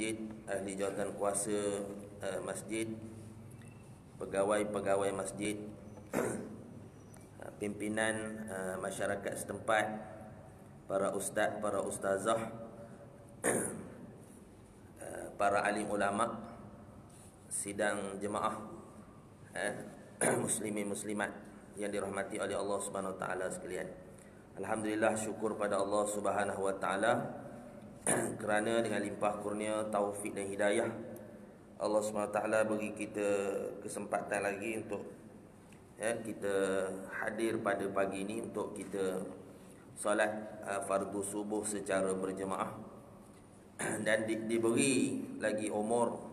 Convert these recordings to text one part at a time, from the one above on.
masjid, ahli jawatan kuasa masjid, pegawai-pegawai masjid, pimpinan masyarakat setempat, para ustaz, para ustazah, para alim ulama, sidang jemaah, muslimin muslimat yang dirahmati oleh Allah Subhanahu wa taala sekalian. Alhamdulillah, syukur pada Allah Subhanahu wa taala kerana dengan limpah kurnia, taufik dan hidayah Allah Subhanahu wa taala bagi kita kesempatan lagi untuk kita hadir pada pagi ini untuk kita solat fardu subuh secara berjemaah, dan diberi lagi umur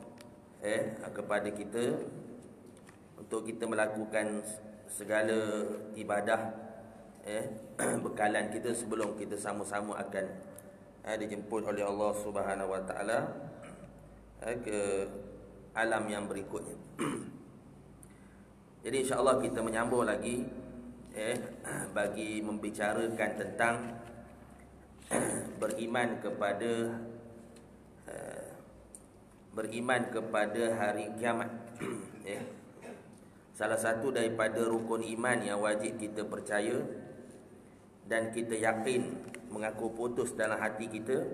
kepada kita untuk kita melakukan segala ibadah bekalan kita sebelum kita sama-sama akan dijemput oleh Allah Subhanahu wa taala ke alam yang berikutnya. Jadi insya-Allah kita menyambung lagi bagi membicarakan tentang beriman kepada hari kiamat. Salah satu daripada rukun iman yang wajib kita percaya dan kita yakin mengaku putus dalam hati kita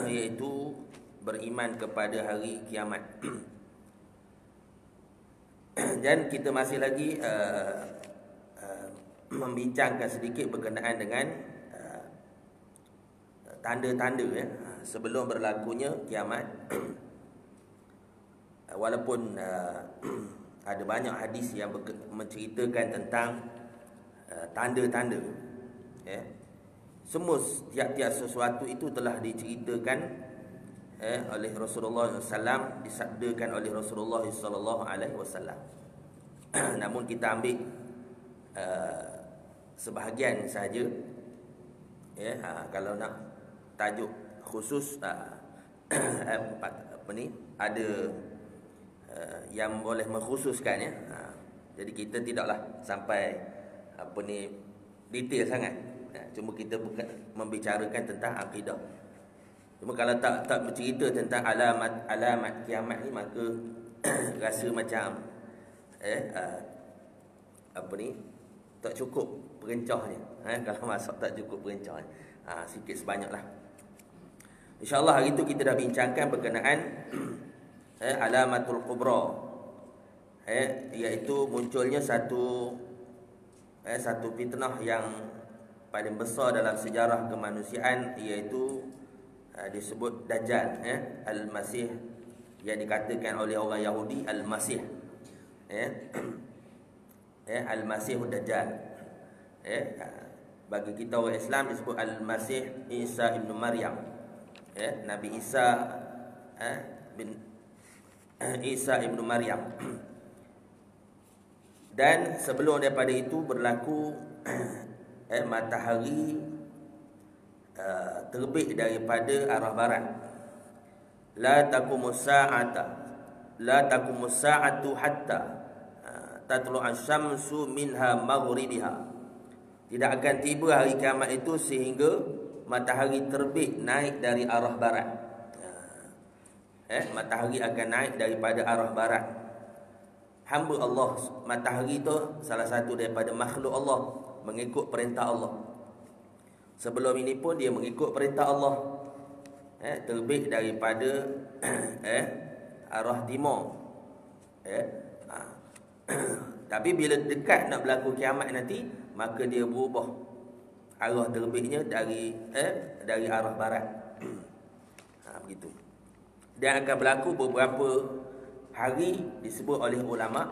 iaitu beriman kepada hari kiamat. Dan kita masih lagi membincangkan sedikit berkenaan dengan tanda-tanda sebelum berlakunya kiamat. Walaupun ada banyak hadis yang menceritakan tentang tanda-tanda, semua tiap-tiap sesuatu itu telah diceritakan oleh Rasulullah SAW, disabdakan oleh Rasulullah SAW. Namun kita ambil sebahagian saja. Kalau nak tajuk khusus ada yang boleh mengkhususkan jadi kita tidaklah sampai detail sangat. Cuma kita bukan membicarakan tentang akidah. Cuma kalau tak bercerita tentang alamat kiamat ni, maka rasa macam tak cukup perencahnya. Kalau masuk tak cukup perencahnya, sikit sebanyaklah. InsyaAllah hari itu kita dah bincangkan berkenaan alamatul kubra, iaitu munculnya satu fitnah yang paling besar dalam sejarah kemanusiaan, iaitu disebut Dajjal, Al-Masih, yang dikatakan oleh orang Yahudi Al-Masih, Al-Masih Dajjal. Bagi kita orang Islam disebut Al-Masih Isa ibn Maryam, Nabi Isa bin Isa ibn Maryam. Dan sebelum daripada itu berlaku matahari terbit daripada arah barat. La taqumus sa'atu hatta tatlu'a syamsu minha maghribiha. Tidak akan tiba hari kiamat itu sehingga matahari terbit naik dari arah barat. Matahari akan naik daripada arah barat. Hamba Allah, matahari itu salah satu daripada makhluk Allah, mengikut perintah Allah. Sebelum ini pun dia mengikut perintah Allah, terbit daripada arah timur. Tapi bila dekat nak berlaku kiamat nanti, maka dia berubah arah terbitnya dari arah barat. Begitu. Dan akan berlaku beberapa hari, disebut oleh ulama,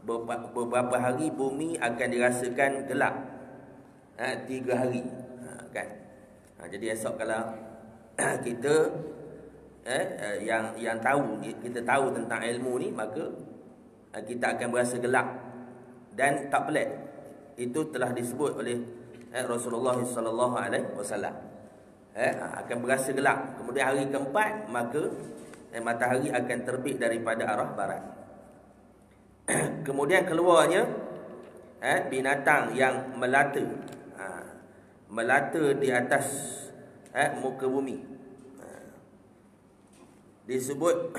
beberapa hari bumi akan dirasakan gelap. 3 hari. Kan? Jadi esok kalau kita yang tahu, kita tahu tentang ilmu ni, maka kita akan berasa gelap. Dan tak pelik, itu telah disebut oleh Rasulullah sallallahu alaihi wasallam. Akan berasa gelap. Kemudian hari keempat, maka matahari akan terbit daripada arah barat. Kemudian keluarnya binatang yang melata, melata di atas muka bumi. disebut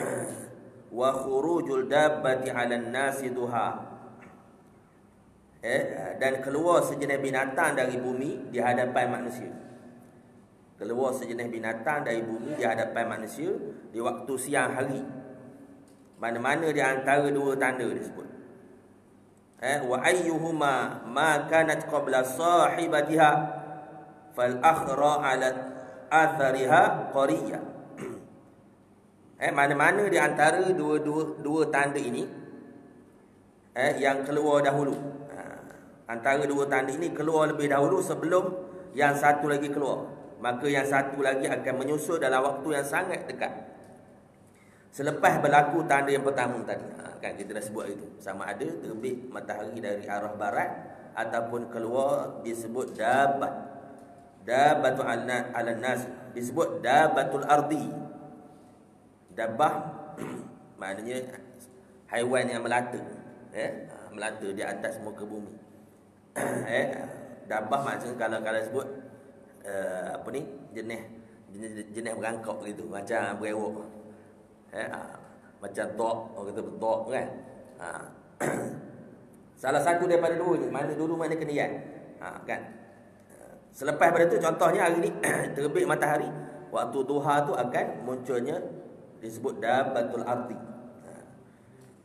wa khurujul dabbati 'alan nasi duha. Dan keluar sejenis binatang dari bumi di hadapan manusia. Keluar sejenis binatang dari bumi di hadapan manusia di waktu siang hari. Mana-mana di antara dua tanda disebut. Wa ayyuhuma ma kanat qabla sahibatiha fal akhra 'ala athariha qariyah. Mana-mana di antara dua tanda ini yang keluar dahulu. Antara dua tanda ini keluar lebih dahulu sebelum yang satu lagi keluar. Maka yang satu lagi akan menyusul dalam waktu yang sangat dekat. Selepas berlaku tanda yang pertama tadi. Kan kita dah sebut itu. Sama ada terbit matahari dari arah barat ataupun keluar disebut dabbah. Dabbatul alan nas disebut dabbatul ardi. Dabbah maknanya haiwan yang melata. Melata di atas muka bumi. Dabbah maksudnya kalau sebut jenis berangkak gitu, macam berewok. Macam tok, orang kata tok kan. Salah satu daripada dua ni, mana dulu mana kenian. Kan. Selepas pada tu contohnya hari ni terbit matahari, waktu duha tu akan munculnya disebut dabbatul ardi.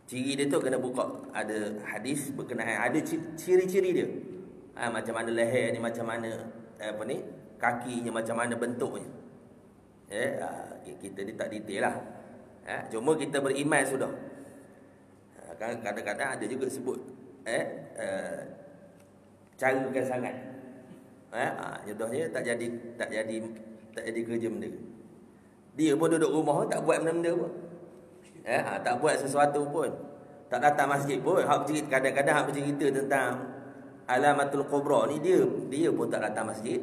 Ciri dia tu kena buka, ada hadis berkenaan, ada ciri-ciri dia. Macam mana leher ni, macam mana kakinya, macam mana bentuknya. Kita ni tak detail lah. Cuma kita beriman sudah. Kadang-kadang ada juga sebut cara bukan sangat. Contohnya tak jadi kerja benda. Dia pun duduk rumah tak buat benda-benda pun. Tak buat sesuatu pun. Tak datang masjid pun. Kadang-kadang hak bercerita tentang Alamatul Kubra ni dia pun tak datang masjid.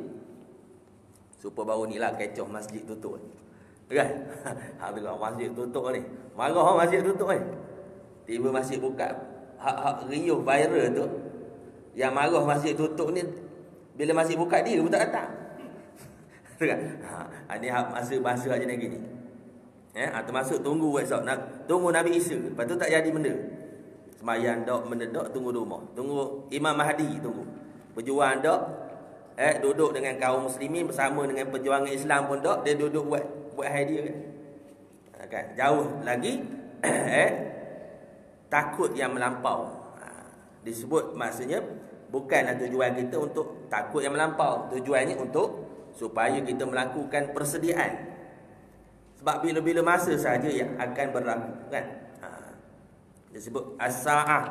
Supaya baru ni lah kecoh masjid tutup. Kan? Bila masjid tutup ni. Marah masjid tutup ni. Tiba masjid buka. Hak riuh viral tu. Yang marah masjid tutup ni. Bila masjid buka dia pun tak datang. Kan? Ini masa aja lagi ni. Termasuk tunggu esok. Tunggu Nabi Isa. Lepas tu tak jadi benda. Semayang dok, benda dok, tunggu di rumah. Tunggu Imam Mahdi tunggu. Berjuang dok. Duduk dengan kaum muslimin bersama dengan perjuangan Islam pun dok. Dia duduk buat hai dia kan. Jauh lagi takut yang melampau. Disebut maksudnya bukanlah tujuan kita untuk takut yang melampau. Tujuannya untuk supaya kita melakukan persediaan. Sebab bila-bila masa saja yang akan berlaku kan. Disebut as-sa'ah.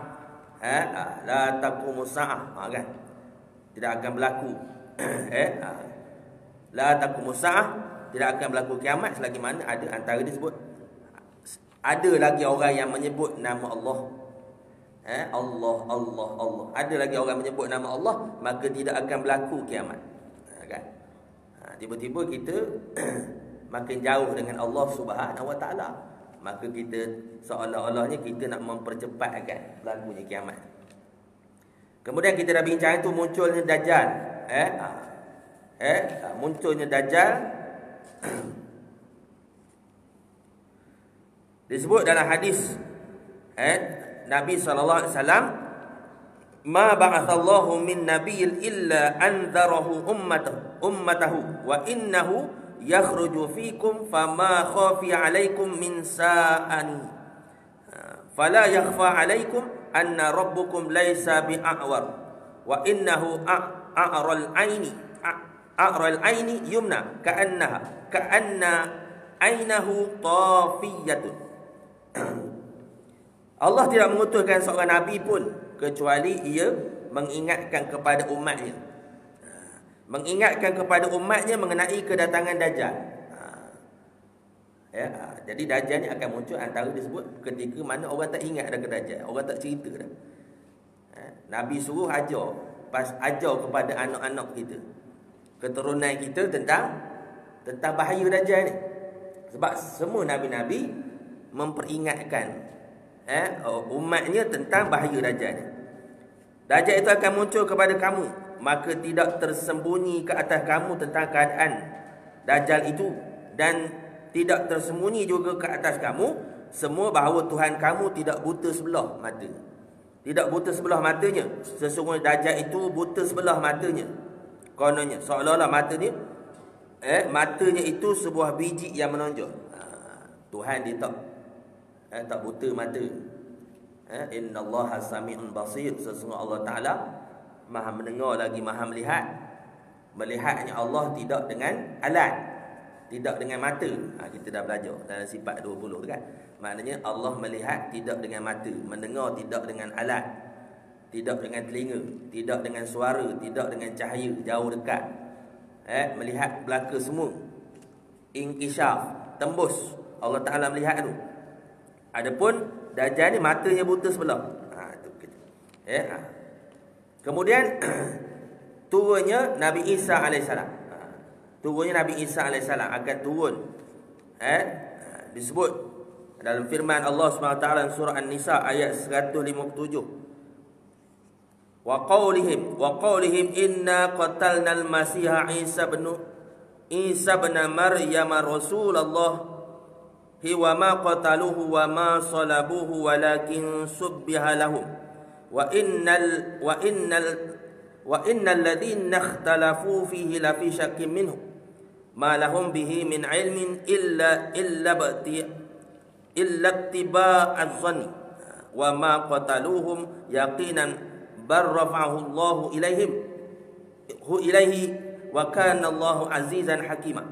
La taqumus sa'ah. Kan. Tidak akan berlaku. La taqumus sa'ah, tidak akan berlaku kiamat selagi mana ada antara disebut. Ada lagi orang yang menyebut nama Allah. Allah. Ada lagi orang menyebut nama Allah, maka tidak akan berlaku kiamat. Kan. Tiba-tiba kita makin jauh dengan Allah Subhanahu Wa Taala, maka kita seolah-olahnya kita nak mempercepatkan berlakunya kiamat. Kemudian kita dah bincang itu munculnya Dajjal. Munculnya Dajjal disebut dalam hadis Nabi sallallahu alaihi wasallam, ma ba'athallahu min nabiyyin illa anzarahu ummatahu wa innahu yakhruju fikum fama khafi alaikum min sa'ani fala yakhfa alaikum anna rabbukum laysa bi'awar wa innahu a'ral aini yumna ka'anna ainahu tafiyatun. Allah tidak mengutuskan seorang nabi pun kecuali ia mengingatkan kepada umatnya. Mengingatkan kepada umatnya mengenai kedatangan Dajjal. Jadi Dajjal ni akan muncul antara disebut ketika mana orang tak ingat dah ke Dajjal, orang tak cerita dah. Nabi suruh ajar kepada anak-anak kita, keturunan kita tentang bahaya Dajjal ni. Sebab semua nabi-nabi memperingatkan umatnya tentang bahaya Dajjal ni. Dajjal itu akan muncul kepada kamu, maka tidak tersembunyi ke atas kamu tentang keadaan Dajjal itu, dan tidak tersembunyi juga ke atas kamu semua bahawa Tuhan kamu tidak buta sebelah matanya. Tidak buta sebelah matanya. Sesungguhnya Dajjal itu buta sebelah matanya. Kononnya seolah-olah matanya matanya itu sebuah biji yang menonjol. Tuhan dia tak buta mata. Innallaha sami'un basir. Sesungguhnya Allah Taala Maha mendengar lagi Maha melihat. Melihatnya Allah tidak dengan alat, tidak dengan mata. Kita dah belajar dalam sifat 20 kan. Maknanya Allah melihat tidak dengan mata, mendengar tidak dengan alat, tidak dengan telinga, tidak dengan suara, tidak dengan cahaya, jauh dekat. Melihat belaka semua. Inkisyaf, tembus. Allah Taala melihat tu. Adapun Dajjal ni matanya buta sebelah. Kemudian turunnya Nabi Isa alaihissalam. Turunnya Nabi Isa alaihissalam akan turun. Disebut dalam firman Allah SWT dalam surah An-Nisa ayat 157. Wa qawlihim inna qatalnal masiha Isa bin Maryam Rasulullah wa ma qataluhu wa ma salabuhu walakin subbiha lahum wa innal ladzina ikhtalafu fihi la fi syakkin minhu ma lahum bihi min ilmin illa ittiba'az zanni wa ma qataluhum yaqinan bar rafa'ahu Allahu ilaihi wa kana Allahu azizan hakima.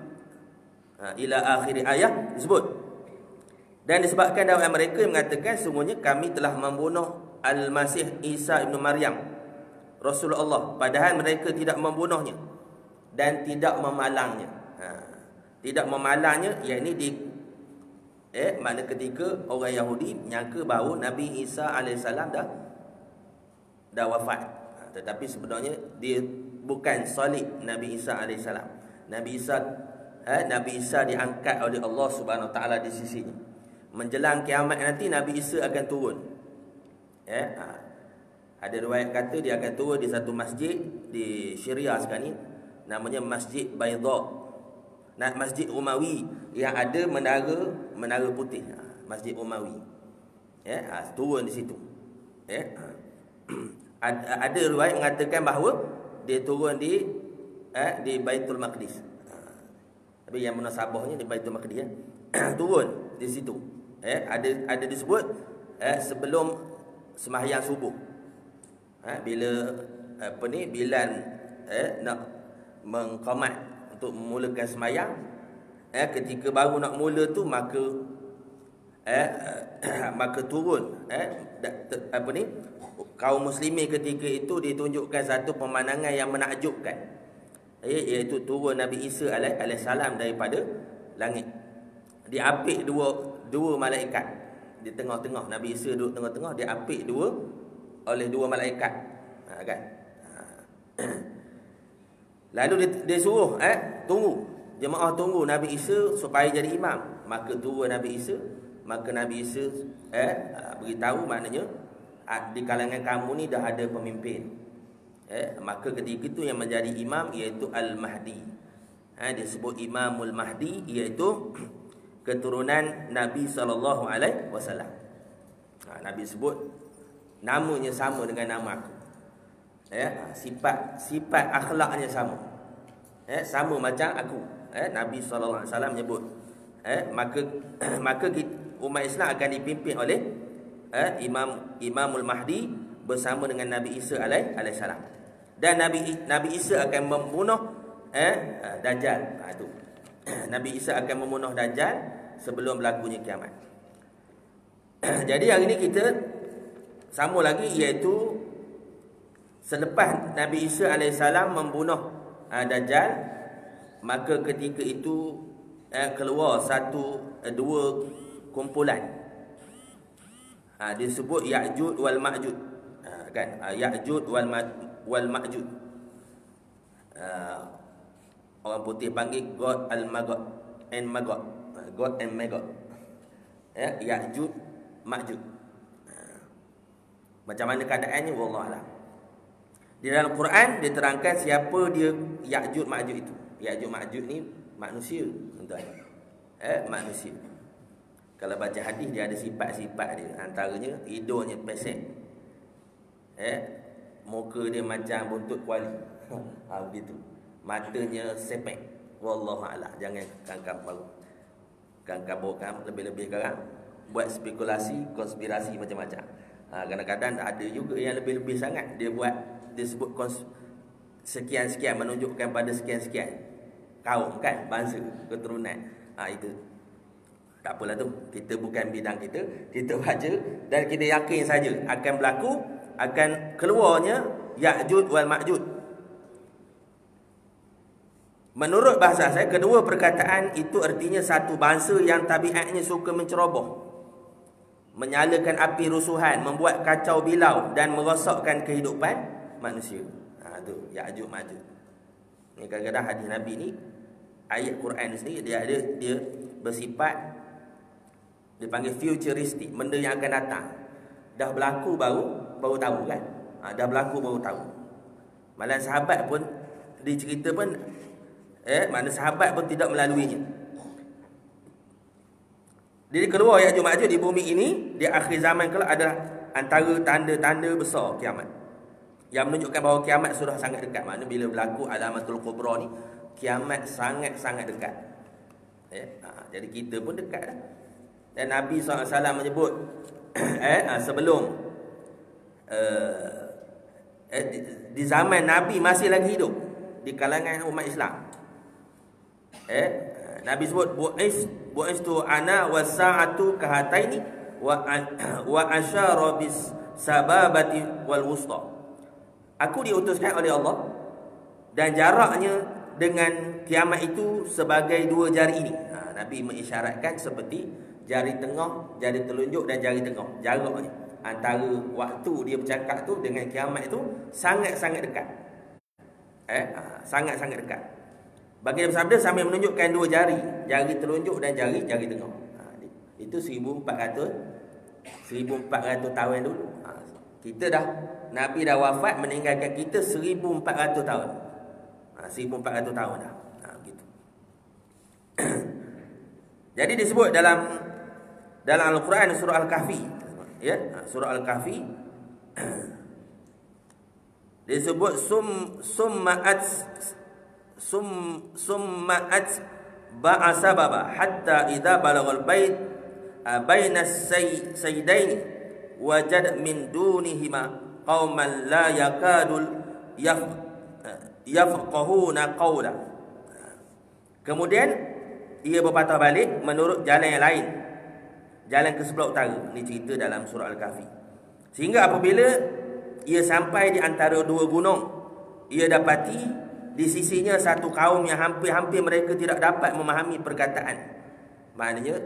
Ila akhir ayat disebut. Dan disebabkan dalam mereka yang mengatakan sungguhnya kami telah membunuh Al-Masih Isa ibn Maryam Rasulullah, padahal mereka tidak membunuhnya dan tidak memalangnya. Tidak memalangnya, yakni makna ketika orang Yahudi menyangka bahawa Nabi Isa alaihissalam dah wafat. Tetapi sebenarnya dia bukan salib Nabi Isa alaihissalam. Nabi Isa diangkat oleh Allah Subhanahu taala di sisinya. Menjelang kiamat nanti Nabi Isa akan turun. Ada riwayat kata dia akan turun di satu masjid di Syria sekarang ni, namanya Masjid Baydha. Masjid Umawi yang ada menara putih. Masjid Umawi. Turun di situ. Ada riwayat mengatakan bahawa dia turun di Baitul Maqdis. Tapi yang munasabahnya di Baitul Maqdis turun di situ. Ada disebut sebelum sembahyang subuh. Bila Bilal nak mengqamat untuk memulakan sembahyang, ketika baru nak mula tu maka turun kaum muslimin ketika itu ditunjukkan satu pemandangan yang menakjubkan, iaitu turun Nabi Isa alaihissalam daripada langit. Diapit dua malaikat di tengah-tengah. Nabi Isa duduk tengah-tengah, diapit oleh dua malaikat. Kan? Lalu dia suruh tunggu, jemaah tunggu Nabi Isa supaya jadi imam. Maka turun Nabi Isa, maka Nabi Isa beritahu, maknanya di kalangan kamu ni dah ada pemimpin. Maka ketika itu yang menjadi imam iaitu Al-Mahdi. Disebut Imamul Mahdi, iaitu keturunan Nabi SAW. Nabi sebut namanya sama dengan nama aku. Sifat akhlaknya sama. Sama macam aku. Nabi SAW menyebut. Maka umat Islam akan dipimpin oleh Imamul Mahdi bersama dengan Nabi Isa alaihissalam. Dan Nabi Isa akan membunuh Dajjal. Itu. Nabi Isa akan membunuh Dajjal sebelum berlakunya kiamat. Jadi hari ini kita sambung lagi, iaitu selepas Nabi Isa alaihissalam membunuh Dajjal, maka ketika itu keluar dua kumpulan. Disebut Ya'juj wal Ma'juj. Kan? Ya'juj wal Ma'juj. Orang putih panggil God al-Magog and Magog. God and Magog. Ya'juj, Ma'juj. Macam mana keadaannya, wallahu a'lam. Di dalam Quran diterangkan siapa dia Ya'juj Ma'juj itu. Ya'juj Ma'juj ni manusia, tuan-tuan. manusia. Kalau baca hadis dia ada sifat-sifat dia. Antaranya hidungnya pesek. Muka dia macam buntut kuali. Begitu. Matanya sepek. Wallahu a'lam. Jangan kabur-kabur lebih-lebih sekarang buat spekulasi, konspirasi macam-macam. Kadang-kadang ada juga yang lebih-lebih sangat. Dia sebut sekian-sekian, menunjukkan pada sekian-sekian kaum kan, bangsa, keturunan. Itu tak apalah tu. Kita bukan bidang kita baca dan kita yakin saja akan berlaku, akan keluarnya Ya'juj wal Ma'juj. Menurut bahasa saya, kedua perkataan itu artinya satu bangsa yang tabiatnya suka menceroboh, menyalakan api rusuhan, membuat kacau bilau dan merosakkan kehidupan manusia. Tu Ya'juj Ma'juj. Ni kadang-kadang hadis Nabi ni, ayat Quran ni sendiri dia bersifat, dipanggil futuristik, benda yang akan datang. Dah berlaku baru tahu kan. Dah berlaku baru tahu. Malah sahabat pun dicerita pun mana sahabat pun tidak melaluinya. Jadi keluar Ya'juj Ma'juj di bumi ini di akhir zaman kelak adalah antara tanda-tanda besar kiamat, yang menunjukkan bahawa kiamat sudah sangat dekat. Maknanya bila berlaku alamatul kubra ni, kiamat sangat-sangat dekat. Jadi kita pun dekat dah. Dan Nabi SAW menyebut sebelum di zaman Nabi masih lagi hidup di kalangan umat Islam, Nabi sebut bu'istu ana was-sa'atu kahataini wa asyara bis sababati wal wusta. Aku diutuskan oleh Allah dan jaraknya dengan kiamat itu sebagai dua jari ini. Nabi mengisyaratkan seperti jari tengah, jari telunjuk dan jari tengah. Jaraknya antara waktu dia bercakap tu dengan kiamat itu sangat-sangat dekat. Sangat-sangat dekat. Bagi dia bersabda sambil menunjukkan dua jari, jari telunjuk dan jari tengah. Itu 1400 tahun dulu. Kita dah, Nabi dah wafat meninggalkan kita 1400 tahun. 1400 tahun dah. Gitu. Jadi disebut dalam Al-Quran surah Al-Kahfi, surah Al-Kahfi disebut summa'at ba'asa baba hatta idza balagal bait bainas sayyidaini wajad min dunihima qauman la yakadul yafqahuna qawla. Kemudian ia berpatah balik menurut jalan yang lain, jalan ke sebelah utara. Ini cerita dalam surah Al-Kahfi. Sehingga apabila ia sampai di antara dua gunung, ia dapati di sisinya satu kaum yang hampir-hampir mereka tidak dapat memahami perkataan. Maknanya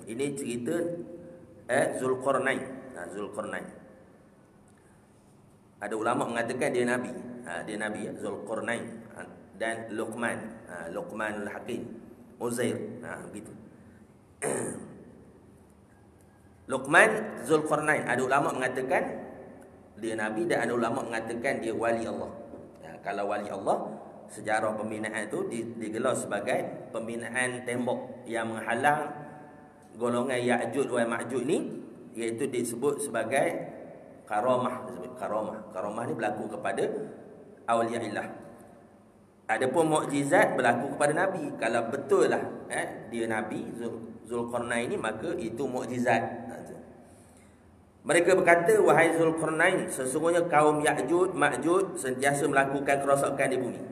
ini cerita Zulqarnain. Zulqarnain. Ada ulama mengatakan dia nabi. Dia nabi Zulqarnain dan Luqman. Luqmanul Hakim. Uzair. Begitu. Luqman, Zulqarnain. Ada ulama mengatakan dia nabi dan ada ulama mengatakan dia wali Allah. Kalau wali Allah, sejarah pembinaan itu digelar sebagai pembinaan tembok yang menghalang golongan Ya'juj wa Ma'juj ni, iaitu disebut sebagai karamah. Karamah ni berlaku kepada awliyaillah. Adapun mukjizat berlaku kepada nabi. Kalau betul lah dia nabi Zulqarnain ni, maka itu mukjizat. Mereka berkata, wahai Zulqarnain, sesungguhnya kaum Ya'juj Ma'juj sentiasa melakukan kerosakan di bumi.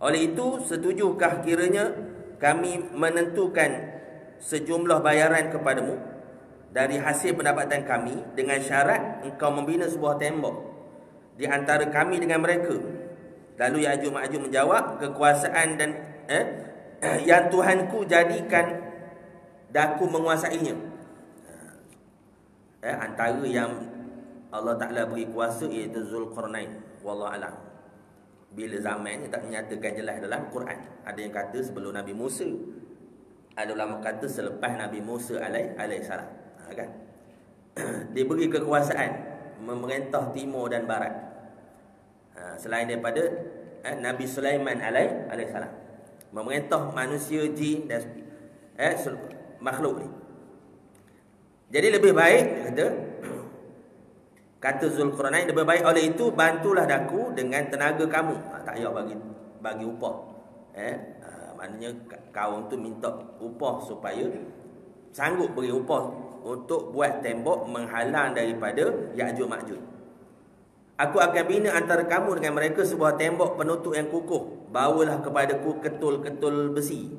Oleh itu, setujukah kiranya kami menentukan sejumlah bayaran kepadamu dari hasil pendapatan kami dengan syarat engkau membina sebuah tembok di antara kami dengan mereka? Lalu Ya'juj Ma'juj menjawab, kekuasaan dan yang Tuhanku jadikan daku menguasainya. Antara yang Allah Ta'ala beri kuasa iaitu Zulqarnain. Wallahu a'lam. Bila zamannya tak menyatakan jelas dalam Quran. Ada yang kata sebelum Nabi Musa, ada ulama kata selepas Nabi Musa alaihissalam. Kan? Diberi kekuasaan memerintah timur dan barat. Selain daripada Nabi Sulaiman alaihissalam, memerintah manusia, jin dan makhluk ni. Jadi lebih baik kata Zulkarnain, lebih baik oleh itu bantulah daku dengan tenaga kamu. Tak payah bagi upah. Maknanya kaum tu minta upah supaya sanggup beri upah untuk buat tembok menghalang daripada Ya'juj Ma'juj. Aku akan bina antara kamu dengan mereka sebuah tembok penutup yang kukuh. Bawalah kepadaku ketul-ketul besi,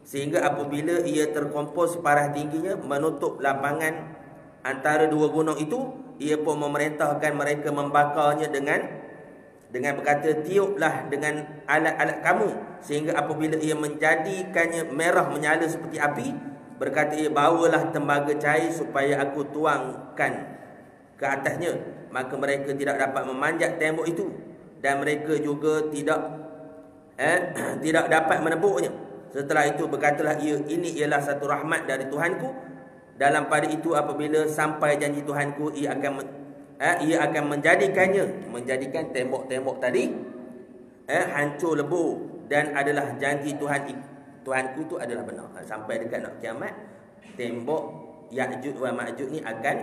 sehingga apabila ia terkompos separah tingginya menutup lapangan antara dua gunung itu, ia pun memerintahkan mereka membakarnya dengan berkata, tiuplah dengan alat-alat kamu, sehingga apabila ia menjadikannya merah menyala seperti api, berkata ia, bawalah tembaga cair supaya aku tuangkan ke atasnya. Maka mereka tidak dapat memanjat tembok itu, dan mereka juga tidak dapat menebuknya. Setelah itu berkatalah ia, ini ialah satu rahmat dari Tuhanku. Dalam pada itu apabila sampai janji Tuhanku, ia akan menjadikan tembok-tembok tadi hancur lebur, dan adalah janji Tuhanku itu adalah benar. Sampai dekat nak kiamat, tembok Ya'juj wa Ma'juj ni akan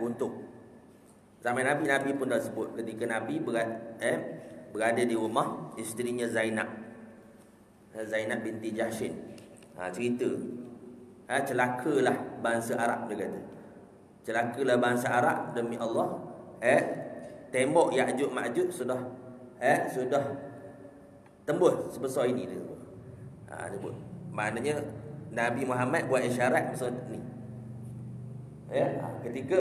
runtuh. Zaman Nabi pun dah sebut ketika Nabi berada di rumah isterinya Zainab binti Jahshin. Cerita celakalah bangsa Arab, dia kata. Celakalah bangsa Arab demi Allah. Tembok Ya'juj Ma'juj sudah tembus sebesar ini, dia sebut. Maknanya Nabi Muhammad buat isyarat besar ni. Ketika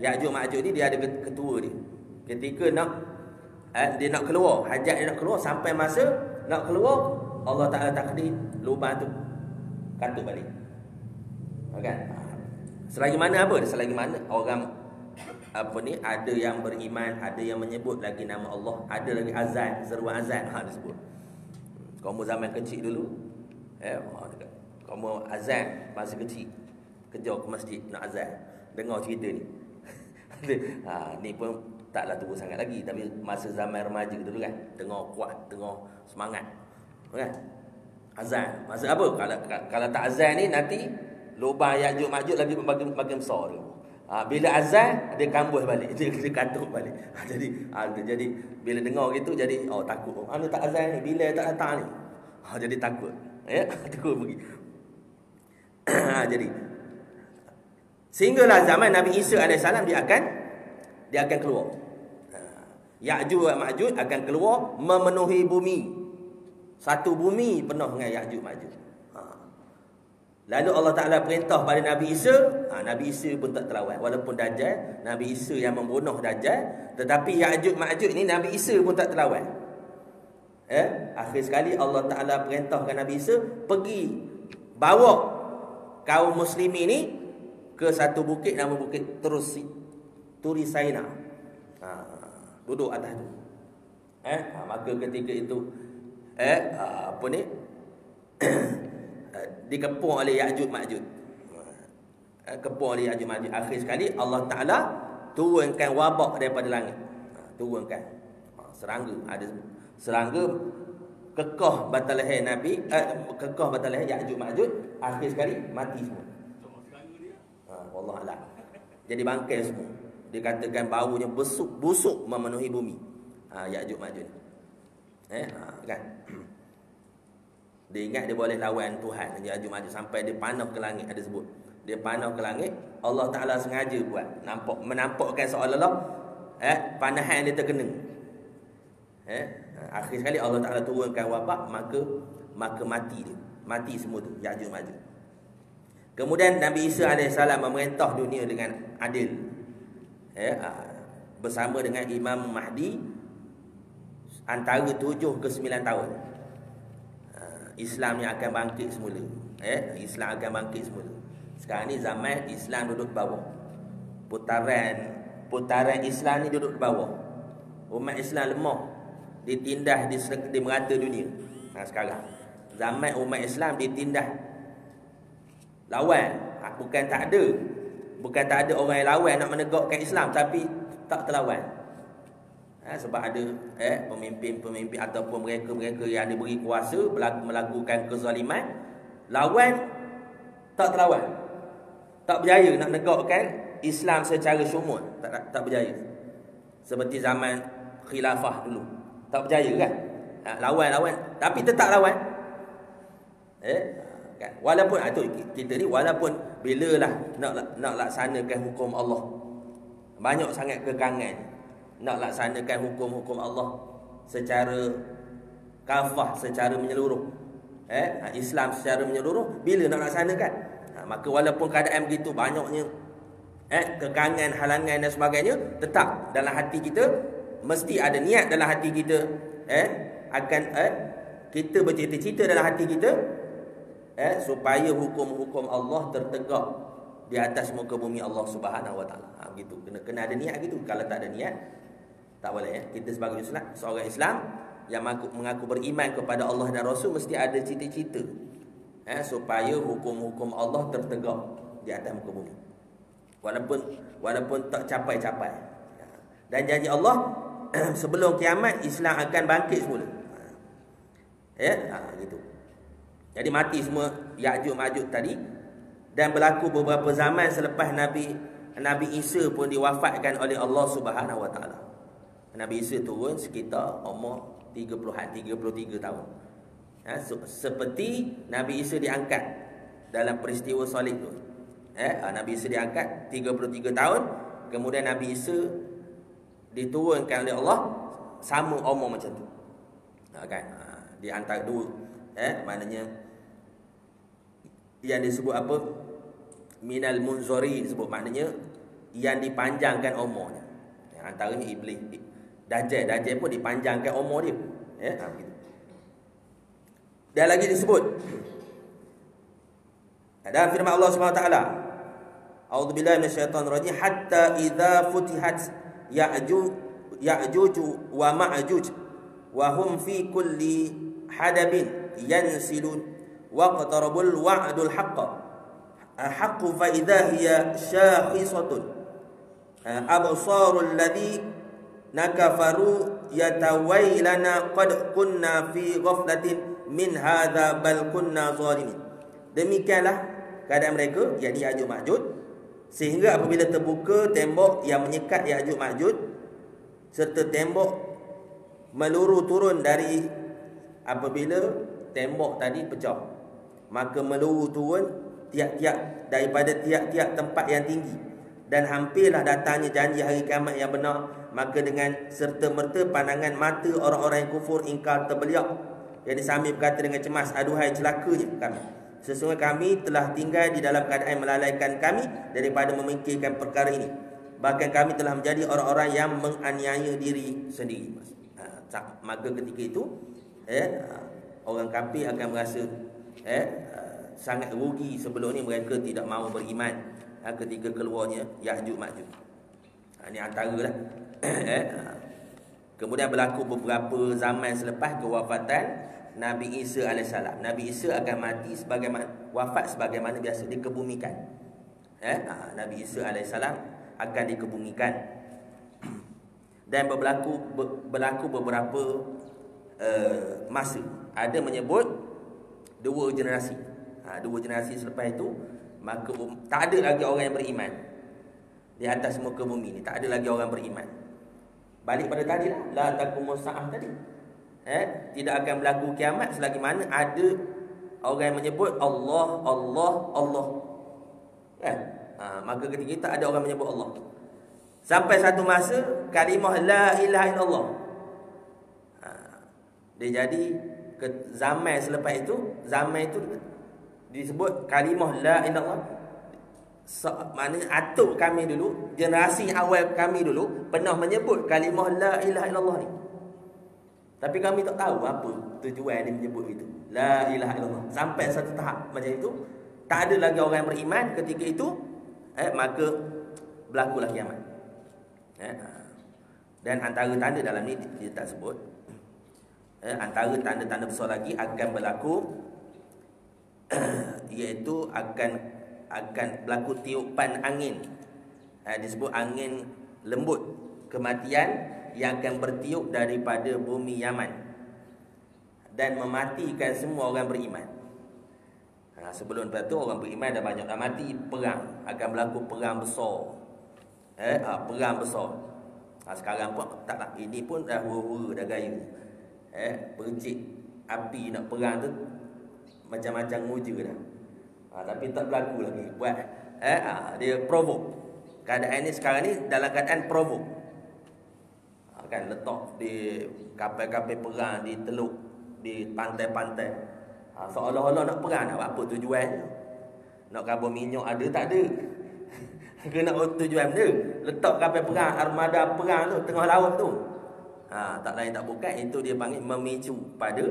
Ya'juj Ma'juj ni dia ada ketua dia. Ketika dia nak keluar, hajat dia nak keluar, sampai masa nak keluar, Allah Ta'ala takdir lubang tu katup balik. Kan? Selagi mana apa? Selagi mana orang ada yang beriman, ada yang menyebut lagi nama Allah, ada lagi azan, seruan azan disebut. Kamu zaman kecil dulu, kamu azan masa kecil, kerja ke masjid nak azan, dengar cerita ni. Ni pun taklah tua sangat lagi, tapi masa zaman remaja dulu kan, dengar kuat, dengar semangat, kan? Azan masa apa? Kalau tak azan ni nanti lubang Ya'juj Ma'juj lagi makin besar tu. Bila azan dia kambus balik, dia katuk balik. Jadi bila dengar gitu jadi takut. Anu tak azan ni, bila tak datang ni. Jadi takut. Takut pergi. Jadi sehinggalah zaman Nabi Isa AS dia akan keluar. Ya'juj wa Ma'juj akan keluar memenuhi bumi. Satu bumi penuh dengan Ya'juj Ma'juj. Lalu Allah Ta'ala perintah pada Nabi Isa. Nabi Isa pun tak terlawan. Walaupun Dajjal, Nabi Isa yang membunuh Dajjal, tetapi Ya'juj Ma'juj ni Nabi Isa pun tak terlawan. Akhir sekali Allah Ta'ala perintahkan Nabi Isa pergi bawa kaum muslimin ni ke satu bukit, nama bukit Turi Saina. Duduk atas tu. Maka ketika itu dikepung oleh Ya'juj Ma'juj. Kepung oleh Ya'juj Ma'juj. Akhir sekali Allah Ta'ala turunkan wabak daripada langit. Turunkan serangga. Ada serangga kekah batang leher Nabi, kekah batang leher Ya'juj Ma'juj. Akhir sekali mati semua. Wallahualam. Jadi bangkai semua. Dikatakan baunya busuk memenuhi bumi. Ya'juj Ma'juj. Kan? Dia ingat dia boleh lawan Tuhan Ya'juj Ma'juj sampai dia panah ke langit. Ada sebut dia panah ke langit. Allah Ta'ala sengaja buat menampakkan seolah-olah panahan dia terkena. Akhir sekali Allah Ta'ala turunkan wabak, maka mati dia. Mati semua tu Ya'juj Ma'juj. Kemudian Nabi Isa AS memerintah dunia dengan adil, bersama dengan Imam Mahdi antara 7 ke 9 tahun. Islam yang akan bangkit semula. Islam akan bangkit semula. Sekarang ni zaman Islam duduk di bawah. Putaran Islam ni duduk di bawah. Umat Islam lemah, ditindas di merata dunia. Sekarang zaman umat Islam ditindas, lawan. Bukan tak ada orang yang lawan nak menegakkan Islam, tapi tak terlawan. Sebab ada pemimpin-pemimpin ataupun mereka-mereka yang diberi kuasa melakukan kezaliman, lawan tak terlawan, tak berjaya nak negakkan Islam secara syumul, tak berjaya. Seperti zaman khilafah dulu, tak berjaya kan? Lawan, tapi tetap lawan. Kan? Walaupun itu kita ni, walaupun bilalah nak laksanakan hukum Allah, banyak sangat kekangan nak laksanakan hukum-hukum Allah secara kafah, secara menyeluruh, Islam secara menyeluruh, bila nak laksanakan? Maka walaupun keadaan begitu banyaknya kekangan, halangan dan sebagainya, tetap dalam hati kita mesti ada niat dalam hati kita, akan kita bercita-cita dalam hati kita supaya hukum-hukum Allah tertegak di atas muka bumi Allah Subhanahu Wa Taala. Begitu, kena ada niat gitu. Kalau tak ada niat, tak boleh. Kita sebagai seorang Islam yang mengaku beriman kepada Allah dan Rasul, mesti ada cita-cita supaya hukum-hukum Allah tertegak di atas muka bumi, walaupun tak capai-capai. Dan janji Allah sebelum kiamat Islam akan bangkit semula. Gitu. Jadi mati semua Ya'juj Ma'juj tadi, dan berlaku beberapa zaman selepas Nabi Isa pun diwafatkan oleh Allah Subhanahu Wa Taala. Nabi Isa turun sekitar umur 33 tahun. Seperti Nabi Isa diangkat dalam peristiwa Salib tu. Nabi Isa diangkat 33 tahun, kemudian Nabi Isa diturunkan oleh Allah sama umur macam tu. Kan? Di antara dua, maknanya yang disebut apa? Minal munzari disebut, maknanya yang dipanjangkan umurnya. Antaranya iblis, Dajjal pun dipanjangkan umur dia. Begitu. Dan lagi disebut dalam firman Allah Subhanahu Wa Taala, A'udzubillahi minasyaitonir rajim, hatta idza futihat Ya'juj wa Ma'juj wa hum fi kulli hadabin yansilun wa qatarabul wa'dul haqqu fa idza hiya syakhisatun absarul ladzi nakafaru yatawailana qad kunna fi ghaflatin min hadza bal kunna zalimin. Demikianlah keadaan mereka, yakni Ya'juj Ma'juj, sehingga apabila terbuka tembok yang menyekat Ya'juj Ma'juj, serta tembok meluru turun dari, apabila tembok tadi pecah, maka meluru turun tiap-tiap daripada tiap-tiap tempat yang tinggi, dan hampirlah datangnya janji hari kiamat yang benar, maka dengan serta-merta pandangan mata orang-orang yang kufur ingkar terbeliak, yang sambil berkata dengan cemas, aduhai celakanya kami, sesungguhnya kami telah tinggal di dalam keadaan melalaikan kami daripada memikirkan perkara ini, bahkan kami telah menjadi orang-orang yang menganiaya diri sendiri. Maka ketika itu orang kafir akan merasa sangat rugi. Sebelum ni mereka tidak mahu beriman ketika keluarnya Ya'juj Ma'juj. Ini antaralah. Kemudian berlaku beberapa zaman selepas kewafatan Nabi Isa AS. Nabi Isa akan mati wafat sebagaimana biasa, dikebumikan. Nabi Isa AS akan dikebumikan. Dan berlaku beberapa masa. Ada menyebut 2 generasi. 2 generasi selepas itu, maka tak ada lagi orang yang beriman di atas muka bumi ni. Tak ada lagi orang beriman. Balik pada tadi lah, la taqumus sa'ah tadi. Tidak akan berlaku kiamat selagi mana ada orang yang menyebut Allah, Allah, Allah. Maka ketika kita ada orang menyebut Allah, sampai satu masa kalimah la ilaha illallah dia jadi ke zaman selepas itu. Zaman itu disebut kalimah la ilaha illallah. Maknanya atuk kami dulu, generasi awal kami dulu pernah menyebut kalimah la ilaha illallah ni, tapi kami tak tahu apa tujuan dia menyebut itu, la ilaha illallah. Sampai satu tahap macam itu, tak ada lagi orang yang beriman ketika itu, maka berlakulah kiamat. Dan antara tanda dalam ni dia tak sebut. Antara tanda-tanda besar lagi akan berlaku iaitu akan berlaku tiupan angin. Disebut angin lembut kematian yang akan bertiup daripada bumi Yaman dan mematikan semua orang beriman. Sebelum tu orang beriman dah banyak dah mati. Perang, akan berlaku perang besar. Perang besar. Sekarang pun tak lah. Ini pun dah hura-hura dah gaya. Percik api nak perang tu macam-macam muja dah. Tapi tak berlaku lagi. Buat dia provoke. Keadaan ni sekarang ni dalam keadaan provoke. Kan letak di kapal-kapal perang di teluk, di pantai-pantai. Seolah-olah nak perang. Nak apa tujuan? Nak kabur minyak ada tak ada? Kena tujuan dia. Letak kapal perang, armada perang tu tengah laut tu. Tak lain tak bukan, itu dia panggil memicu pada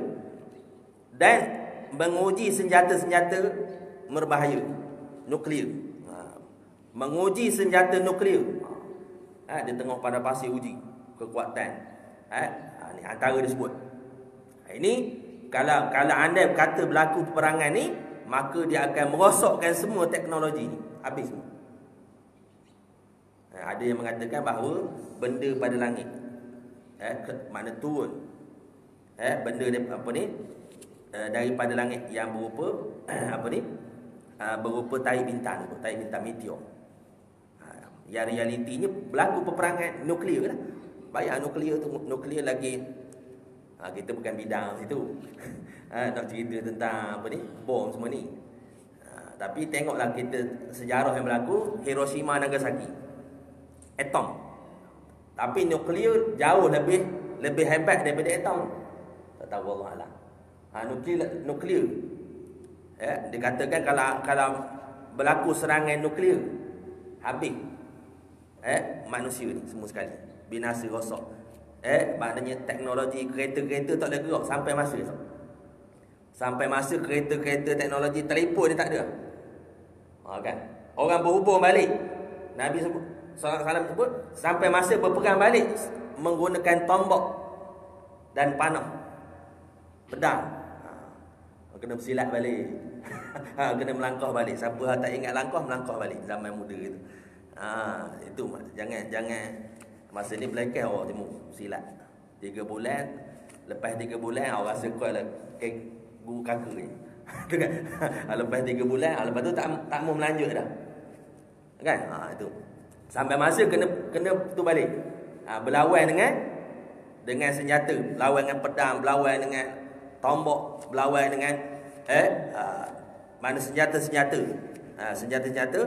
dan menguji senjata-senjata berbahaya nuklear. Menguji senjata nuklear. Dia tengok pada pasir uji kekuatan. Ni antara disebut. Ini kalau anda kata berlaku peperangan ni, maka dia akan merosakkan semua teknologi ni. Habis semua. Ada yang mengatakan bahawa benda pada langit makna turun. Benda daripada langit yang berupa berupa tahi bintang meteor. Yang realitinya berlaku peperangan nuklear lah. Bayar nuklear tu, nuklear lagi kita bukan bidang situ. Nak cerita tentang bom semua ni. Tapi tengoklah kita sejarah yang berlaku Hiroshima Nagasaki. Atom. Tapi nuklear jauh lebih hebat daripada atom. Tak tahu Allah alam. Nuklear. Dikatakan kalau berlaku serangan nuklear, habis manusia ni semua sekali. Binasa, rosak. Maknanya teknologi kereta-kereta tak boleh gerak sampai masa esok. Sampai masa kereta-kereta teknologi telefon dia tak ada. Kan? Orang berhubung balik. Nabi sebut, SAW sebut, sampai masa berperang balik menggunakan tombak dan panah, pedang. Kena bersilat balik. Kena melangkah balik. Siapa tak ingat langkah, melangkah balik zaman muda itu. Itu jangan masa ni belakang orang timur silat 3 bulan. Lepas 3 bulan orang rasa kuat lah guru kaka ni. Kan? Lepas 3 bulan, lepas tu tak mau melanjut dah. Kan? Itu. Sampai masa kena tu balik. Berlawan dengan senjata, berlawan dengan pedang, berlawan dengan tombak, berlawan dengan mana senjata-senjata. Senjata-senjata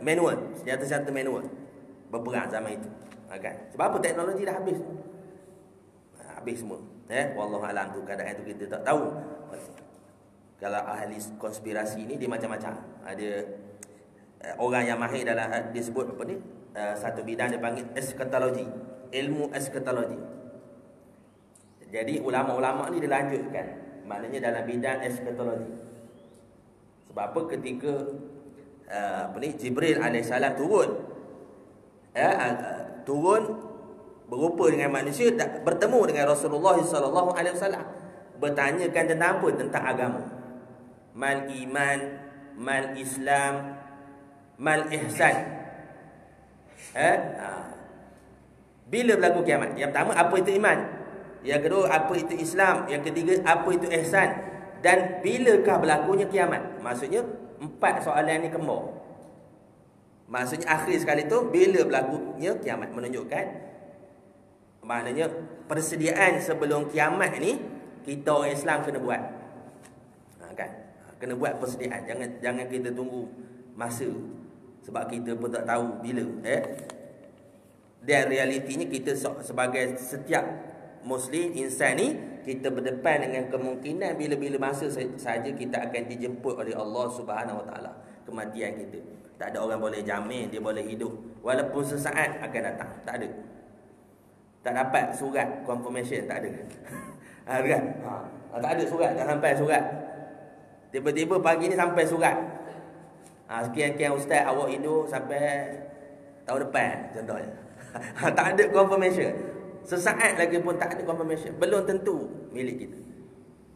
manual, senjata-senjata manual. Berperang zaman itu. Kan? Sebab apa? Teknologi dah habis. Habis semua. Wallahu alam tu keadaan tu kita tak tahu. Kalau ahli konspirasi ni dia macam-macam. Ada orang yang mahir dalam disebut satu bidang dia panggil eskatologi, ilmu eskatologi. Jadi ulama-ulama ni dilanjutkan, maknanya dalam bidang eskatologi. Sebab apa? Ketika Jibril alaihissalam turun berupa dengan manusia, bertemu dengan Rasulullah sallallahu alaihi wasallam, bertanyakan tentang apa? Tentang agama. Mal iman, mal Islam, mal ihsan. Bila berlaku kiamat? Yang pertama, apa itu iman? Yang kedua, apa itu Islam? Yang ketiga, apa itu ihsan? Dan bilakah berlakunya kiamat? Maksudnya 4 soalan ni kembar. Maksudnya akhir sekali tu bila berlakunya kiamat, menunjukkan maknanya persediaan sebelum kiamat ni kita orang Islam kena buat. Kan? Kena buat persediaan. Jangan kita tunggu masa, sebab kita pun tak tahu bila. Dan realitinya kita sebagai setiap Muslim, insan ni, kita berdepan dengan kemungkinan bila-bila masa saja kita akan dijemput oleh Allah Subhanahu Wa Taala. Kematian kita, tak ada orang boleh jamin dia boleh hidup walaupun sesaat akan datang. Tak ada. Tak dapat surat confirmation, tak ada. Kan? Tak ada surat, tak sampai surat. Tiba-tiba pagi ni sampai surat. Sekian-kian ustaz awak hidup sampai tahun depan contohnya. Tak ada confirmation. Sesaat lagi pun tak ada confirmation. Belum tentu milik kita.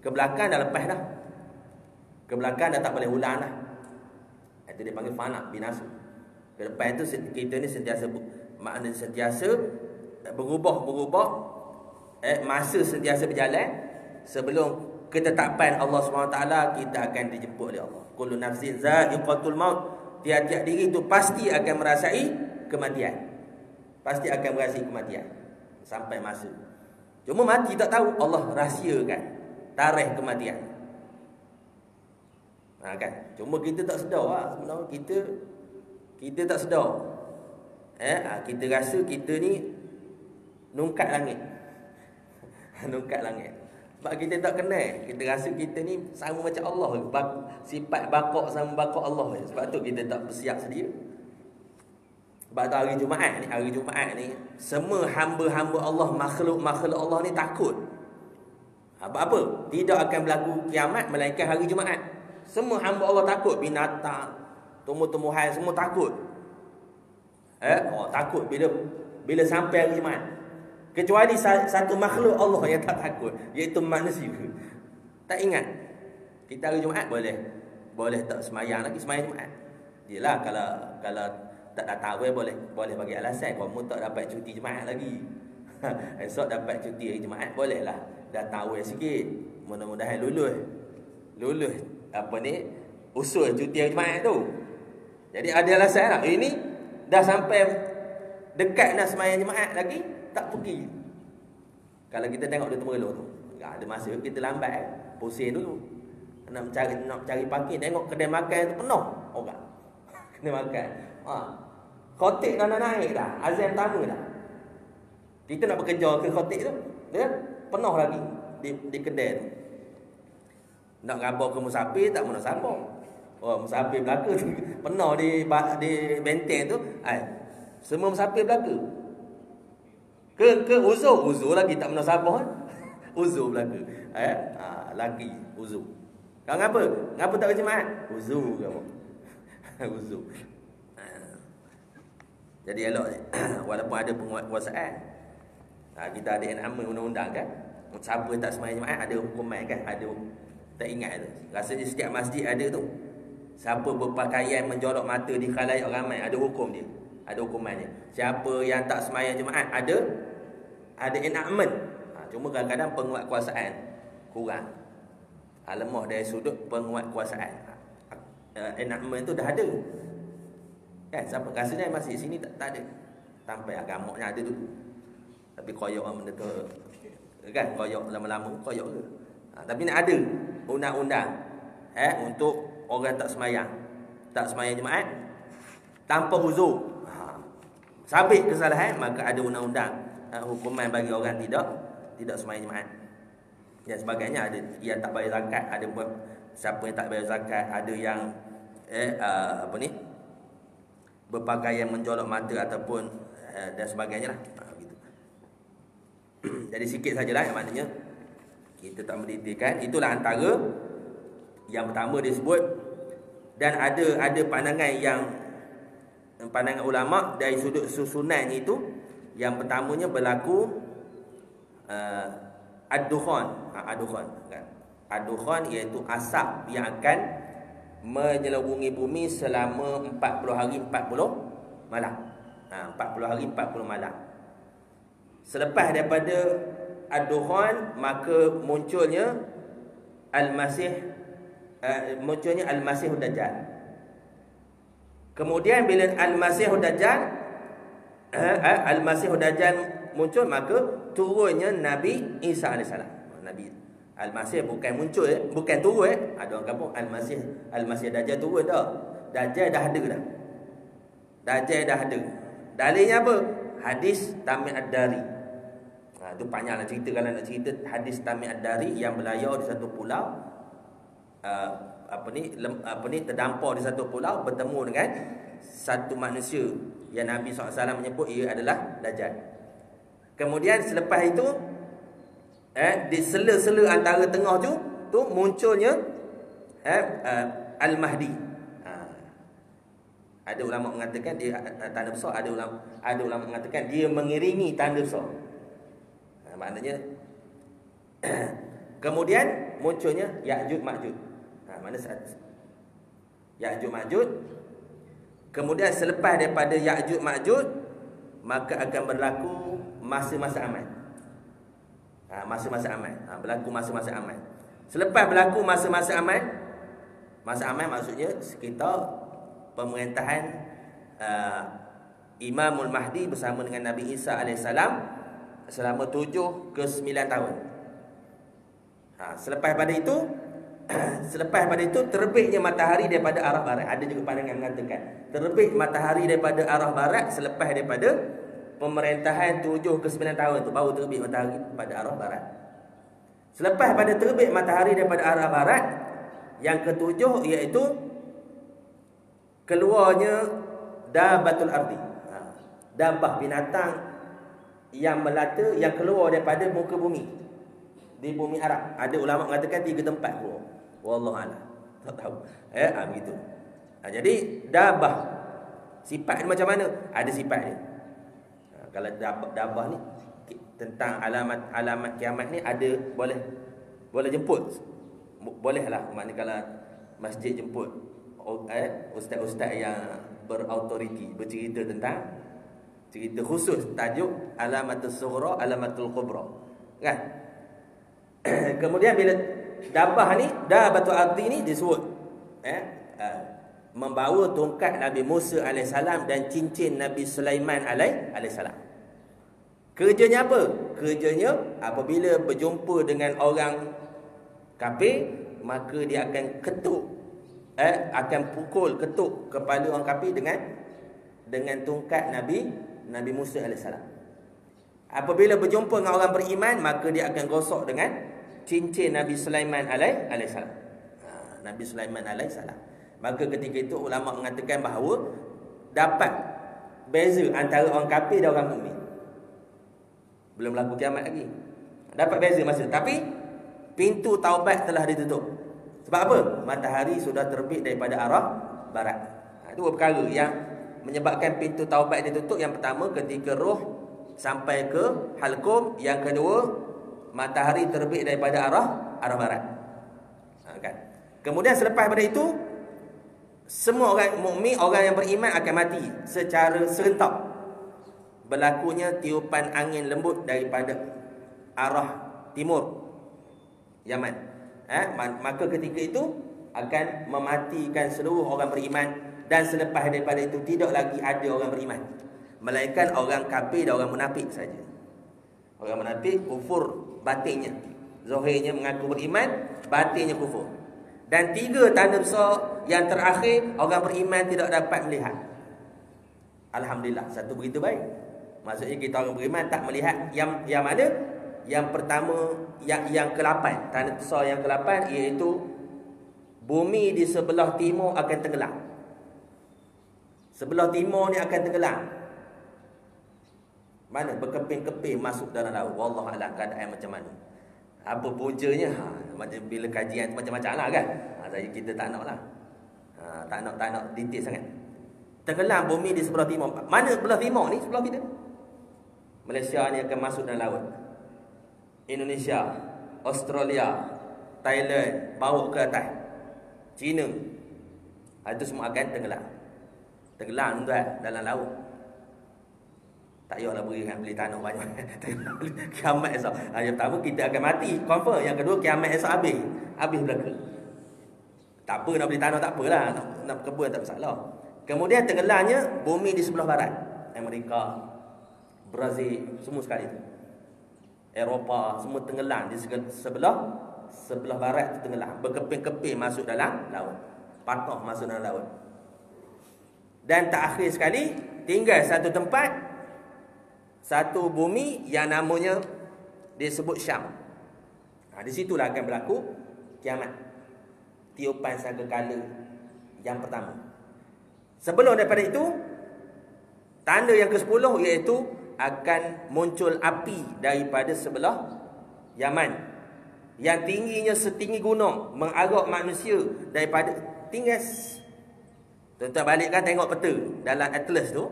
Ke belakang dah lepas dah. Ke belakang dah tak boleh ulang dah. Itu dia panggil fana, binasa. Ke depan tu kita ni sentiasa maknanya sentiasa berubah-berubah, masa sentiasa berjalan sebelum ketetapan Allah SWT, kita akan dijemput oleh Allah. Kullu nafsin za'iqatul maut. Tiap-tiap diri itu pasti akan merasai kematian. Pasti akan merasai kematian sampai masa. Cuma mati tak tahu, Allah rahsiakan tarikh kematian. Kan? Cuma kita tak sedar sebenarnya kita tak sedar. Kita rasa kita ni nungkat langit. Nungkat langit. Sebab kita tak kenal, kita rasa kita ni sama macam Allah. Sifat bakok sama bakok Allah. Sebab tu kita tak bersiap sedia. Sebab tu hari Jumaat ni semua hamba-hamba Allah, makhluk-makhluk Allah ni takut. Apa? Tidak akan berlaku kiamat melainkan hari Jumaat. Semua hamba Allah takut. Binatang, tumbuh-tumbuhan semua takut. Takut bila sampai hari Jumaat. Kecuali satu makhluk Allah yang tak takut, iaitu manusia. Tak ingat. Kita hari Jumaat boleh tak semayang lagi, semayang Jumaat. Yelah, kalau tak datang boleh bagi alasan. Kamu tak dapat cuti Jumaat lagi. Esok dapat cuti hari Jumaat, bolehlah datang awal sikit. Mudah-mudahan lulus usul cuti hari Jumaat tu. Jadi ada alasan lah. Ini dah sampai dekat nak semayang Jumaat lagi, tak pergi. Kalau kita tengok dia temerloh tu, ada masa kita lambat, pusing dulu. Nak cari parking, tengok kedai makan tu penuh orang. Kedai makan. Khotik dah nak naik dah, azan pertama dah. Kita nak bekerja ke khotik tu, dia penuh lagi di kedai tu. Nak rabau ke musafir tak mau nak sambung. Musafir belaka tu penuh di benteng tu. Semua musafir belaka. Ke uzur lagi tak pernah sabar. Uzur belaka. Lagi uzur. Kau ngapa? Ngapa tak kerja Jumaat? Uzur kamu. Uzur. Jadi elok walaupun ada penguasaan. Kita ada enactment undang-undang kan. Siapa tak sembahyang Jumaat ada hukuman kan? Ada. Tak ingat tu. Rasanya setiap masjid ada tu. Siapa berpakaian menjolok mata di khalayak ramai, ada hukum dia. Ada hukumannya. Siapa yang tak sembahyang Jumaat ada enactment. Cuma kadang-kadang penguatkuasaan kurang. Lemah dari sudut penguatkuasaan. Enactment tu dah ada. Kan siapa rasanya masih sini tak ada. Sampai agamanya ada dulu. Tapi koyak benda tu. Kan koyak lama-lama koyak ke. Tapi nak ada undang-undang untuk orang tak sembahyang Jumaat tanpa uzur. Sabit kesalahan, maka ada undang-undang hukuman bagi orang tidak sembahyang Jumaat. Dan sebagainya, ada yang tak bayar zakat, ada siapa yang tak bayar zakat, ada yang berpakaian menjolok mata ataupun dan sebagainya lah. Gitu. Jadi sikit sajalah yang maknanya kita tak mendetailkan. Itulah antara yang pertama disebut. Dan ada pandangan ulama dari sudut susunan itu. Yang pertamanya berlaku ad-dukhan. Ad-dukhan iaitu asap yang akan menyelubungi bumi selama 40 hari 40 malam. 40 hari 40 malam. Selepas daripada ad-dukhan, maka munculnya Al-Masih Dajjal. Kemudian bila Al-Masih Dajjal muncul, maka turunnya Nabi Isa AS. Nabi Al-Masih bukan muncul, bukan turun. Ada orang kampung Al-Masih Dajjal turun dah. Dajjal dah ada. Dalilnya apa? Hadis Tamim Ad-Dari. Itu panjanglah cerita. Kalau nak cerita hadis Tamim Ad-Dari yang berlayar di satu pulau, terdampar di satu pulau, bertemu dengan satu manusia yang Nabi SAW menyebut ia adalah Dajjal. Kemudian selepas itu di sela-sela antara tengah tu munculnya Al-Mahdi. Ada ulama mengatakan dia tanda besar, ada ulama mengatakan dia mengiringi tanda besar. Maknanya kemudian munculnya Ya'juj Ma'juj. Mana Ya'juj Ma'juj. Kemudian selepas daripada Ya'juj Ma'juj, maka akan berlaku masa-masa aman. Masa-masa aman. Berlaku masa-masa aman. Selepas berlaku masa-masa aman, masa aman maksudnya sekitar pemerintahan Imamul Mahdi bersama dengan Nabi Isa AS selama 7 ke 9 tahun. Selepas pada itu terbitnya matahari daripada arah barat. Ada juga pandangan mengatakan terbit matahari daripada arah barat selepas daripada pemerintahan 7 ke 9 tahun tu baru terbit matahari pada arah barat. Selepas pada terbit matahari daripada arah barat, yang ketujuh iaitu keluarnya dabatul ardi. Dabah binatang yang melata yang keluar daripada muka bumi di bumi Arab. Ada ulama mengatakan 3 tempat keluar. Wallahu a'lam. Tak tahu. Begitu. Jadi dabah sifat dia macam mana? Ada sifat dia. Kalau dabah ni tentang alamat kiamat ni ada boleh jemput. Bolehlah, maknanya kalau masjid jemput ustaz-ustaz yang berautoriti bercerita tentang cerita khusus tajuk alamatul sughra alamatul kubra, kan? Kemudian bila dabah ni, dabatul ardi ni disebut membawa tongkat Nabi Musa AS dan cincin Nabi Sulaiman AS. Kerjanya apa? Kerjanya apabila berjumpa dengan orang kafir, maka dia akan akan pukul ketuk kepala orang kafir dengan tongkat Nabi Musa AS. Apabila berjumpa dengan orang beriman, maka dia akan gosok dengan cincin Nabi Sulaiman AS. Nabi Sulaiman AS. Maka ketika itu ulama mengatakan bahawa dapat beza antara orang kafir dan orang mukmin. Belum berlaku kiamat lagi. Dapat beza masa, tapi pintu taubat telah ditutup. Sebab apa? Matahari sudah terbit daripada arah barat. Itu perkara yang menyebabkan pintu taubat ditutup. Yang pertama, ketika roh sampai ke halqum. Yang kedua, matahari terbit daripada arah barat. Kan? Kemudian selepas pada itu, semua orang mukmin, orang yang beriman akan mati secara serentak. Berlakunya tiupan angin lembut daripada arah timur Yaman. Maka ketika itu akan mematikan seluruh orang beriman. Dan selepas daripada itu tidak lagi ada orang beriman, melainkan orang kafir dan orang munafik saja. Orang munafik kufur batinnya, zahirnya mengaku beriman, batinnya kufur. Dan 3 tanda besar yang terakhir orang beriman tidak dapat melihat. Alhamdulillah, satu begitu baik. Maksudnya kita orang beriman tak melihat yang mana? Yang pertama, yang ke-8, tanda besar yang ke-8 iaitu bumi di sebelah timur akan tenggelam. Sebelah timur ni akan tenggelam. Mana? Berkeping-keping masuk dalam laut. Wallahu a'lam keadaan macam mana. Apa puncanya? Macam bila kajian macam-macam lah kan. Kita tak nak lah. Tak nak detail sangat. Tenggelam bumi di sebelah timur. Mana sebelah timur ni? Sebelah kita. Malaysia ni akan masuk dalam laut. Indonesia, Australia, Thailand, bawa ke atas. China. Itu semua akan tenggelam. Tenggelam tuan dalam laut. Tak payahlah beli tanah banyak. Kiamat esok. Yang pertama kita akan mati, confirm. Yang kedua kiamat esok habis belaka. Tak apa nak beli tanah, tak apalah. Nak kebun tak masalah. Kemudian tenggelamnya bumi di sebelah barat. Amerika, Brazil, semua sekali itu. Eropah, semua tenggelam di sebelah barat tu tenggelam. Berkeping-keping masuk dalam laut. Patah masuk dalam laut. Dan terakhir sekali, tinggal satu tempat, satu bumi yang namanya disebut Syam. Di situlah akan berlaku kiamat. Tiupan sangkakala yang pertama. Sebelum daripada itu, tanda yang ke-10 iaitu akan muncul api daripada sebelah Yaman yang tingginya setinggi gunung, mengarak manusia daripada tinggal. Tuan-tuan balik kan tengok peta dalam atlas tu,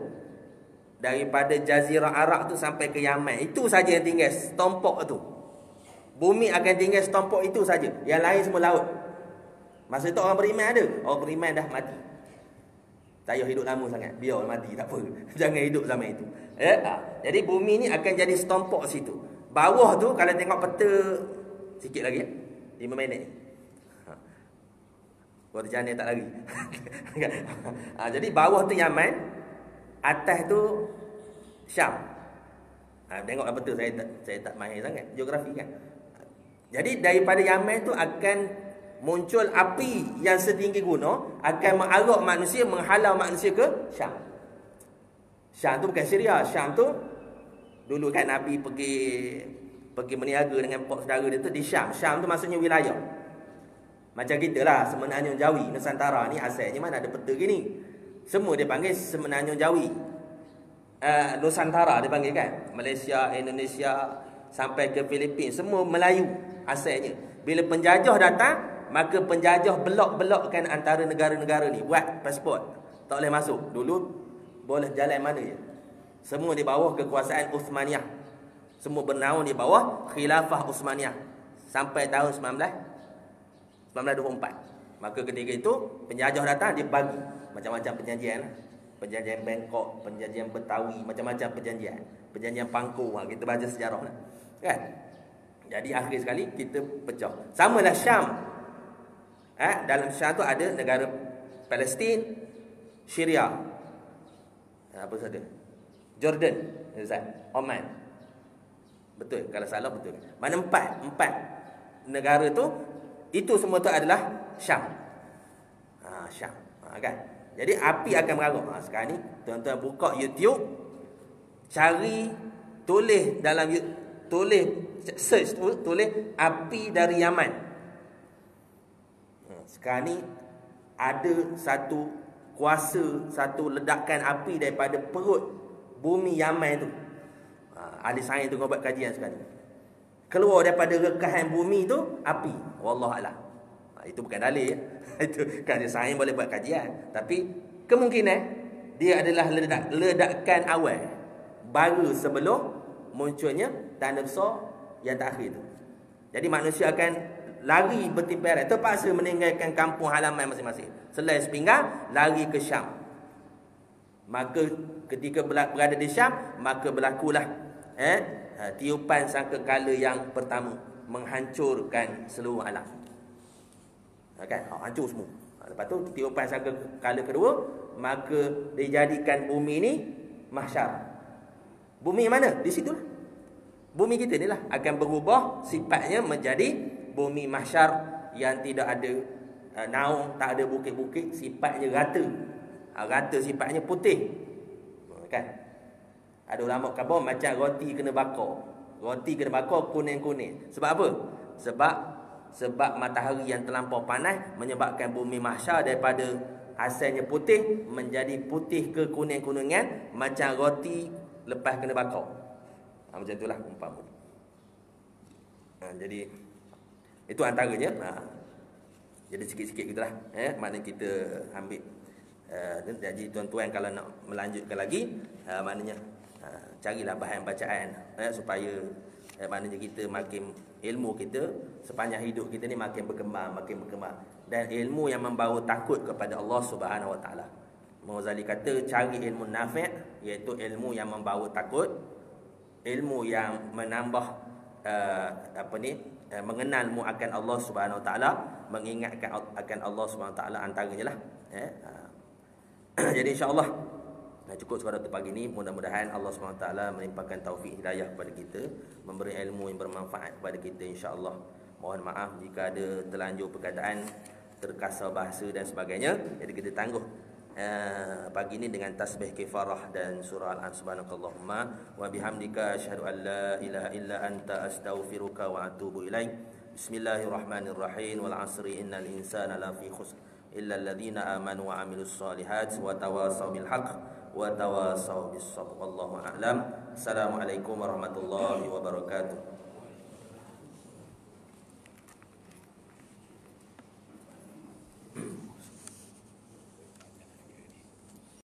daripada Jazirah Arab tu sampai ke Yaman. Itu saja yang tinggal setompok tu. Bumi akan tinggal setompok itu saja. Yang lain semua laut. Masa itu orang beriman ada. Orang beriman dah mati. Tak payah hidup lama sangat. Biar mati tak apa. Jangan hidup zaman itu. Jadi bumi ni akan jadi setompok situ. Bawah tu kalau tengok peta sikit lagi 5 minit. Buat jana tak lagi. Jadi bawah tu Yaman, atas tu Syam. Tengok apa tu, saya tak mahir sangat geografi kan. Jadi daripada Yaman tu akan muncul api yang setinggi gunung, akan mengarak manusia, menghalau manusia ke Syam. Syam tu bukan Syria. Syam tu dulu kan Nabi pergi meniaga dengan pok saudara dia tu di Syam. Syam tu maksudnya wilayah. Macam kita lah, Semenanjung Jawi, Nusantara ni asalnya mana ada peta gini. Semua dia panggil Semenanjung Jawi. Nusantara dia panggil kan. Malaysia, Indonesia sampai ke Filipin, semua Melayu asalnya. Bila penjajah datang, maka penjajah belok-belokkan antara negara-negara ni, buat pasport. Tak boleh masuk. Dulu boleh jalan mana je. Semua di bawah kekuasaan Uthmaniyah. Semua bernaung di bawah Khilafah Uthmaniyah sampai tahun 1924. Maka ketika itu penjajah datang, dia bagi macam-macam perjanjian. Perjanjian Bangkok, perjanjian Betawi, macam-macam perjanjian. Perjanjian Pangku, kita baca sejarah lah. Kan? Jadi akhir sekali kita pecah. Samalah Syam. Dalam Syam tu ada negara Palestin, Syria. Apa saja? Jordan, Oman. Betul, kalau salah betul. Mana empat negara tu, itu semua tu adalah Syam. Syam. Kan? Jadi api akan mengarak. Sekarang ni tuan-tuan buka YouTube, cari, search tulis api dari Yaman. Sekarang ni ada satu kuasa, satu ledakan api daripada perut bumi Yaman tu. Ahli sains tu buat kajian sekarang ni. Keluar daripada rekahan bumi tu api. Wallahualam. Itu bukan dalil. Itu kan sains boleh buat kajian, tapi kemungkinan dia adalah ledakan awal baru sebelum munculnya tanda besar yang terakhir tu. Jadi manusia akan lari bertimparan, terpaksa meninggalkan kampung halaman masing-masing. Selai sepinggang, lari ke Syam. Maka ketika berada di Syam, maka berlakulah tiupan sangkakala yang pertama, menghancurkan seluruh alam. Kan? Hancur semua. Lepas tu tiupan sangkakala kedua, maka dijadikan bumi ni mahsyar. Bumi mana? Di situlah. Bumi kita ni lah akan berubah sifatnya menjadi bumi mahsyar yang tidak ada naung, tak ada bukit-bukit, sifatnya rata. Rata sifatnya putih. Kan? Ada ulama kata macam roti kena bakar. Roti kena bakar kuning-kuning. Sebab apa? Sebab matahari yang terlampau panas menyebabkan bumi mahsyar daripada asalnya putih menjadi putih ke kuning-kuningan macam roti lepas kena bakar. Macam itulah umpama. Jadi itu antaranya. Jadi sikit-sikit gitulah. Maknanya kita ambil. Jadi tuan-tuan kalau nak melanjutkan lagi, maknanya carilah bahan bacaan supaya maknanya kita makin ilmu kita sepanjang hidup kita ni makin berkembang. Dan ilmu yang membawa takut kepada Allah Subhanahu Wa Taala. Ghazali kata cari ilmu nafi', iaitu ilmu yang membawa takut, ilmu yang menambah mengenalmu akan Allah Subhanahu Wa Taala, mengingatkan akan Allah Subhanahu Wa Taala, antaranya lah. Jadi insya-Allah cukup sekadar untuk pagi ni. Mudah-mudahan Allah SWT melimpahkan taufik hidayah kepada kita, memberi ilmu yang bermanfaat kepada kita insya-Allah. Mohon maaf jika ada terlanjur perkataan, terkasar bahasa dan sebagainya. Jadi kita tangguh pagi ini dengan tasbih kifarah dan surah Al-An. Subhanakallahumma wa bihamdika asyhadu an la ilaha illa anta astaghfiruka wa atubu ilaik. Bismillahirrahmanirrahim. Wal 'asri innal insana lafi khusr illa alladhina amanu wa 'amilus solihat wa tawasaw bil haqq wa tawasaw bis sabr. Wallahu a'lam. Assalamualaikum warahmatullahi wabarakatuh.